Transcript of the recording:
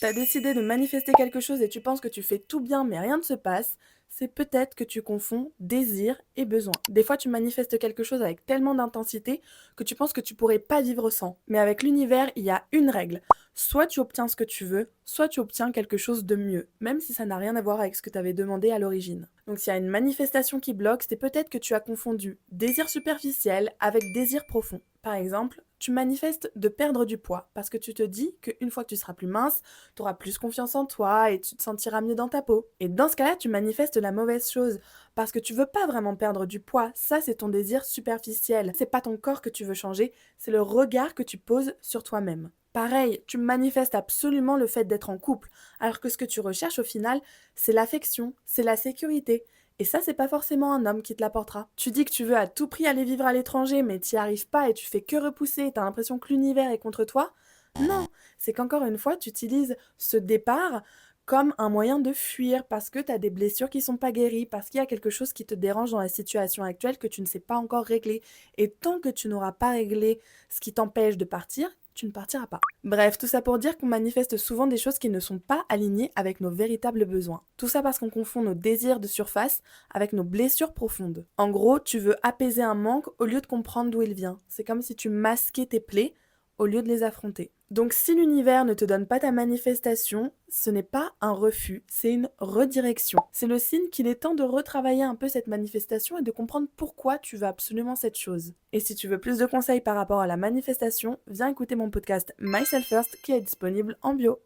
T'as décidé de manifester quelque chose et tu penses que tu fais tout bien mais rien ne se passe, c'est peut-être que tu confonds désir et besoin. Des fois, tu manifestes quelque chose avec tellement d'intensité que tu penses que tu pourrais pas vivre sans. Mais avec l'univers, il y a une règle. Soit tu obtiens ce que tu veux, soit tu obtiens quelque chose de mieux, même si ça n'a rien à voir avec ce que tu avais demandé à l'origine. Donc s'il y a une manifestation qui bloque, c'est peut-être que tu as confondu désir superficiel avec désir profond. Par exemple, tu manifestes de perdre du poids parce que tu te dis qu'une fois que tu seras plus mince, tu auras plus confiance en toi et tu te sentiras mieux dans ta peau. Et dans ce cas-là, tu manifestes la mauvaise chose parce que tu veux pas vraiment perdre du poids. Ça, c'est ton désir superficiel. C'est pas ton corps que tu veux changer, c'est le regard que tu poses sur toi-même. Pareil, tu manifestes absolument le fait d'être en couple, alors que ce que tu recherches au final, c'est l'affection, c'est la sécurité. Et ça, c'est pas forcément un homme qui te l'apportera. Tu dis que tu veux à tout prix aller vivre à l'étranger, mais t'y arrives pas et tu fais que repousser et t'as l'impression que l'univers est contre toi. Non, c'est qu'encore une fois, tu utilises ce départ comme un moyen de fuir parce que tu as des blessures qui sont pas guéries, parce qu'il y a quelque chose qui te dérange dans la situation actuelle que tu ne sais pas encore régler. Et tant que tu n'auras pas réglé ce qui t'empêche de partir, tu ne partiras pas. Bref, tout ça pour dire qu'on manifeste souvent des choses qui ne sont pas alignées avec nos véritables besoins. Tout ça parce qu'on confond nos désirs de surface avec nos blessures profondes. En gros, tu veux apaiser un manque au lieu de comprendre d'où il vient. C'est comme si tu masquais tes plaies au lieu de les affronter. Donc si l'univers ne te donne pas ta manifestation, ce n'est pas un refus, c'est une redirection. C'est le signe qu'il est temps de retravailler un peu cette manifestation et de comprendre pourquoi tu veux absolument cette chose. Et si tu veux plus de conseils par rapport à la manifestation, viens écouter mon podcast Myself First qui est disponible en bio.